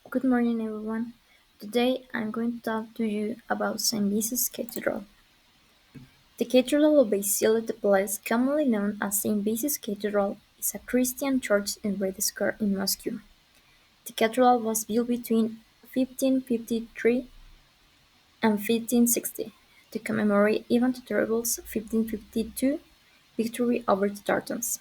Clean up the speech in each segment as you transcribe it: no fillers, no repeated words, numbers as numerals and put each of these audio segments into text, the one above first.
Good morning, everyone. Today I'm going to talk to you about St. Vitus's Cathedral. The Cathedral of Basile de Place, commonly known as St. Vitus's Cathedral, is a Christian church in Red Square in Moscow. The cathedral was built between 1553 and 1560 to commemorate Ivan the Terrible's 1552 victory over the Tartans.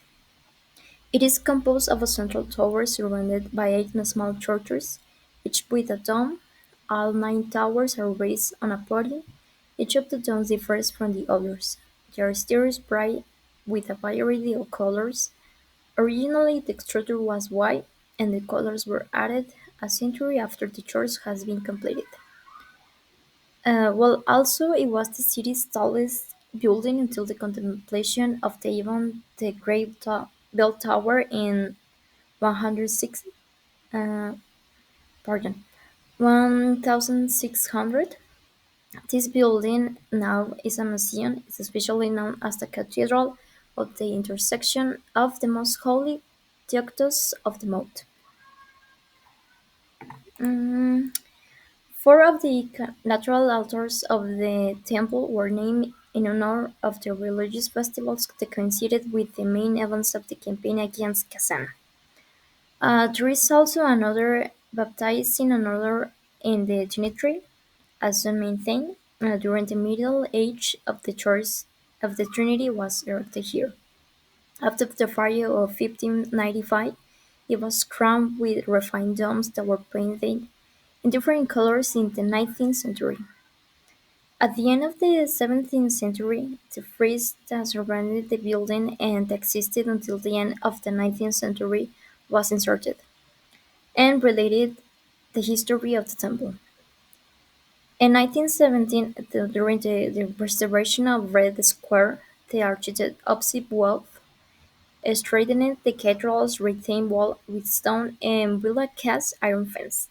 It is composed of a central tower surrounded by eight small churches, each with a dome. All nine towers are raised on a podium. Each of the domes differs from the others. They are still bright with a variety of colors. Originally, the structure was white, and the colors were added a century after the church has been completed. Also, it was the city's tallest building until the completion of the Ivan the Great Bell Tower in 106 uh, pardon 1600. This building now is a museum. It's especially known as the Cathedral of the Intersection of the Most Holy Theoctos of the Mount. Mm, Four of the natural altars of the temple were named in honor of the religious festivals that coincided with the main events of the campaign against Kazan. There is also another baptized in another in the Trinity, as some maintain, during the Middle Age of the Church of the Trinity was erected here. After the fire of 1595, it was crowned with refined domes that were painted in different colors in the 19th century. At the end of the 17th century, the frieze that surrounded the building and existed until the end of the 19th century was inserted and related the history of the temple. In 1917, during the restoration of Red Square, the architect Osip Wolf straightened the cathedral's retaining wall with stone and built a cast iron fence.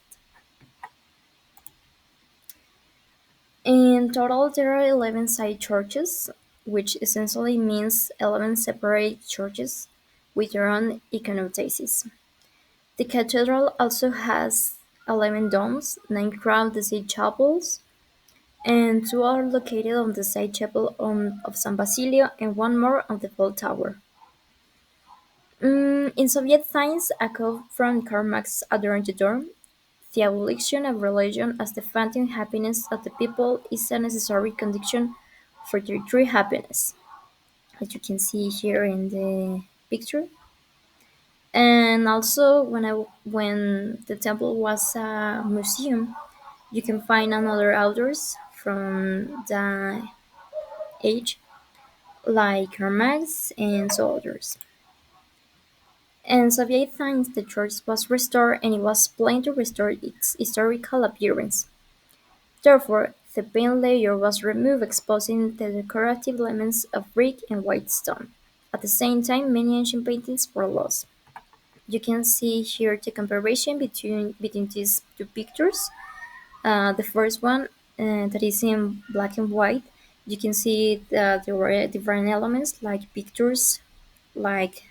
In total, there are 11 side churches, which essentially means 11 separate churches with their own iconostasis. The cathedral also has 11 domes, 9 crowned side chapels, and two are located on the side chapel of San Basilio and one more on the bell tower. In Soviet times, a quote from Karl Marx adorned the dorm: "The abolition of religion as the fountain happiness of the people is a necessary condition for their true happiness," as you can see here in the picture. And also, when the temple was a museum, you can find another authors from the age like Hermes and so others. In Soviet times, the church was restored and it was planned to restore its historical appearance. Therefore, the paint layer was removed, exposing the decorative elements of brick and white stone. At the same time, many ancient paintings were lost. You can see here the comparison between these two pictures. The first one, that is in black and white, you can see that there were different elements like pictures, like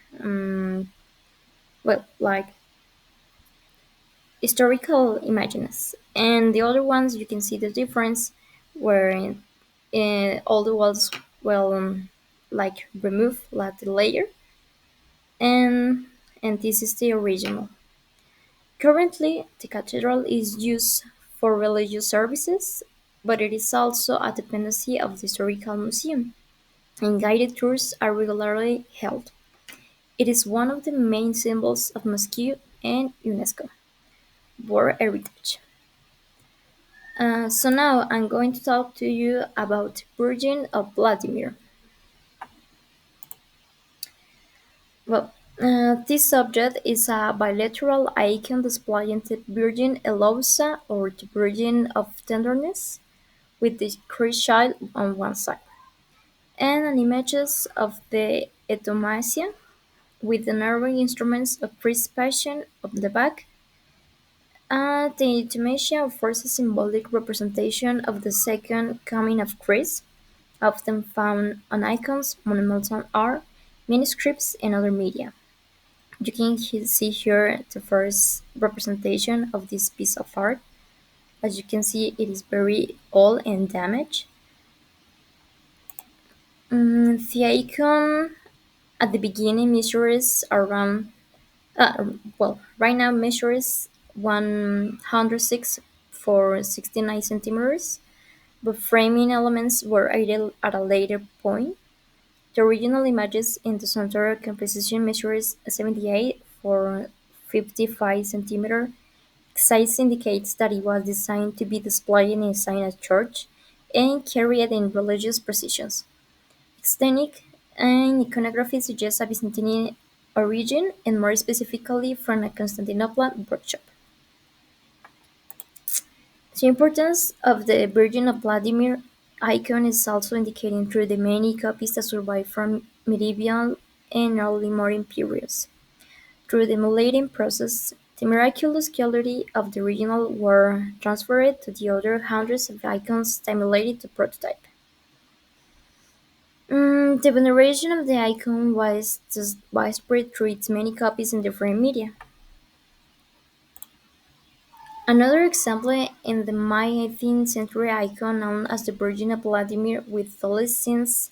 like historical images, and the other ones you can see the difference where all the walls well like remove like the layer, and this is the original. Currently, the cathedral is used for religious services, but it is also a dependency of the historical museum, and guided tours are regularly held. It is one of the main symbols of Moscow and UNESCO World Heritage. So now I'm going to talk to you about Virgin of Vladimir. This subject is a bilateral icon displaying the Virgin Eloisa or the Virgin of Tenderness with the Christ child on one side, and an images of the Etomasia with the nerving instruments of Christ's Passion on the back. The Etomasia offers a symbolic representation of the second coming of Christ, often found on icons, monumental art, manuscripts, and other media. You can see here the first representation of this piece of art. As you can see, it is very old and damaged. The icon at the beginning measures around, right now measures 106 for 69 centimeters, but framing elements were added at a later point. The original images in the center composition measures 78 for 55 centimeter. Size indicates that it was designed to be displayed inside a church and carried in religious processions. Aesthetic and iconography suggest a Byzantine origin, and more specifically from a Constantinople workshop. The importance of the Virgin of Vladimir icon is also indicated through the many copies that survive from medieval and early modern periods. Through the emulating process, the miraculous quality of the original were transferred to the other hundreds of icons simulated to prototype. The veneration of the icon was thus widespread through its many copies in different media. Another example in the mid-18th century icon known as the Virgin of Vladimir with the scenes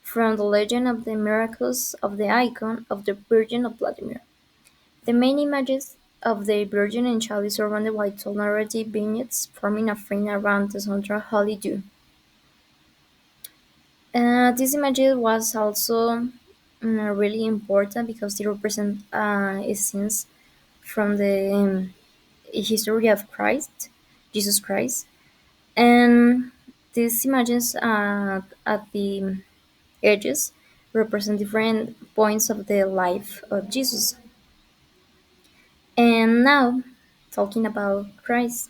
from the legend of the miracles of the icon of the Virgin of Vladimir. The main images of the Virgin and Child is surrounded by tall narrative vignettes forming a frame around the central holy dew. This image was also really important because they represent scenes from the history of Christ, Jesus Christ, and these images at the edges represent different points of the life of Jesus. And now, talking about Christ,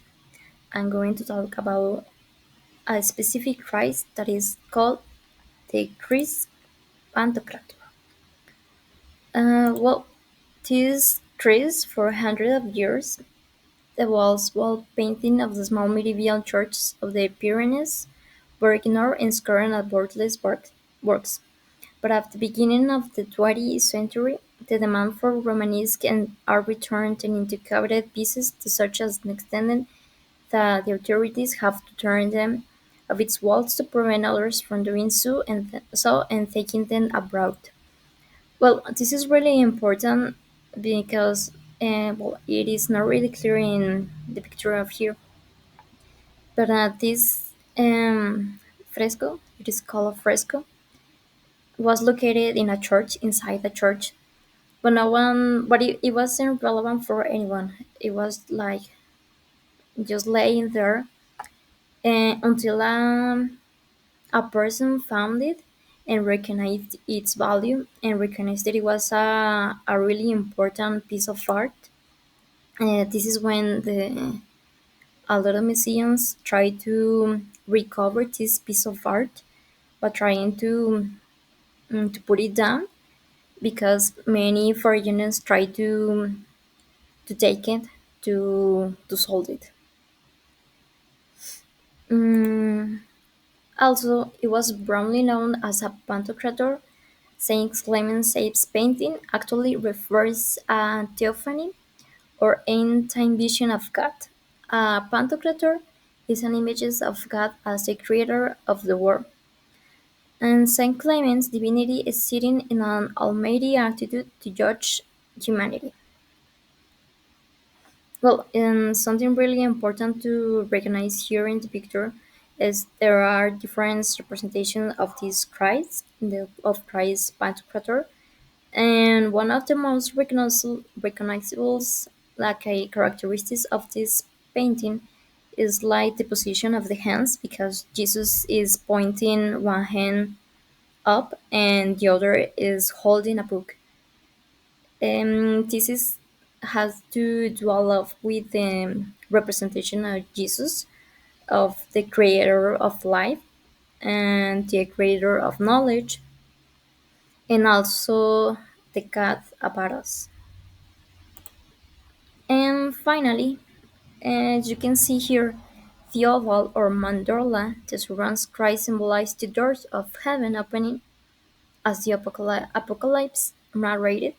I'm going to talk about a specific Christ that is called the Christ Pantokrataor. Well, this Christ for hundreds of years, the walls wall painting of the small medieval churches of the Pyrenees were ignored and scorned as works. But at the beginning of the 20th century, the demand for Romanesque and art returned and into coveted pieces to such an extent that the authorities have to turn them off its walls to prevent others from doing so and taking them abroad. Well, this is really important because it is not really clear in the picture of here, but this fresco, it is called a fresco, was located in a church inside the church, but no one, but it wasn't relevant for anyone. It was like just laying there until a person found it and recognized its value and recognized that it was a really important piece of art. This is when a lot of museums try to recover this piece of art by trying to put it down because many foreigners try to take it to sold it. Mm, Also, it was broadly known as a pantokrator. Saint Clement Save's painting actually refers a theophany or end-time vision of God. A pantokrator is an image of God as the creator of the world, and Saint Clement's divinity is sitting in an almighty attitude to judge humanity. Well, and something really important to recognize here in the picture is there are different representations of this Christ, of Christ Pantocrator, and one of the most recognizable like a characteristics of this painting is like the position of the hands because Jesus is pointing one hand up and the other is holding a book. This is has to do a lot with the representation of Jesus, of the creator of life and the creator of knowledge, and also the God about us. And finally, as you can see here, the oval or mandorla that surrounds Christ symbolizes the doors of heaven opening as the apocalypse narrated.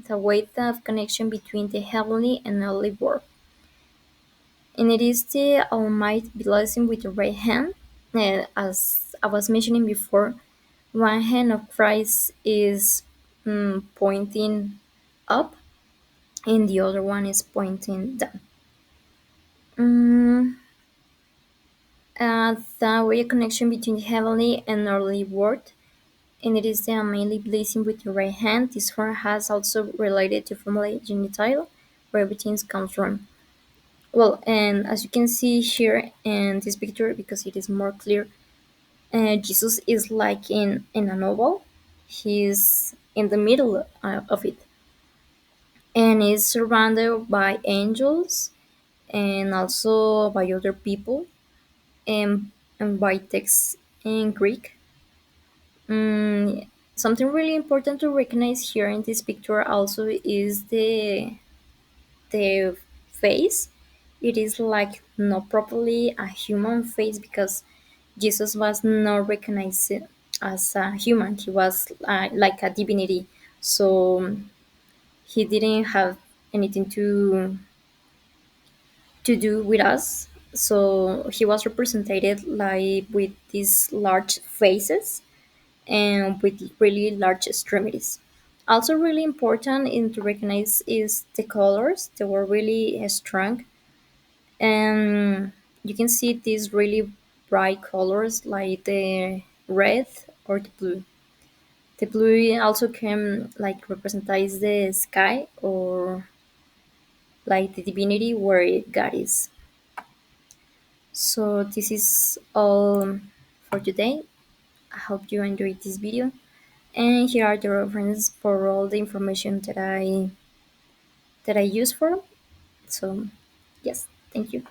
the way of connection between the heavenly and earthly world. And it is the Almighty blessing with the right hand. As I was mentioning before, one hand of Christ is pointing up, and the other one is pointing down. Mm, the way of connection between the heavenly and earthly world, and it is the mainly blessing with the right hand. This form has also related to family genital, where everything comes from. Well, and as you can see here in this picture, because it is more clear, Jesus is like in a novel. He's in the middle of it, and is surrounded by angels and also by other people, and by texts in Greek. Something really important to recognize here in this picture also is the face. It is like not properly a human face, because Jesus was not recognized as a human. He was like a divinity, so he didn't have anything to do with us. So he was represented like with these large faces and with really large extremities. Also, really important in to recognize is the colors. They were really strong, and you can see these really bright colors like the red or the blue. The blue also can like represents the sky, or like the divinity where God is. So this is all for today. I hope you enjoyed this video. And here are the references for all the information that I use for. So yes, thank you.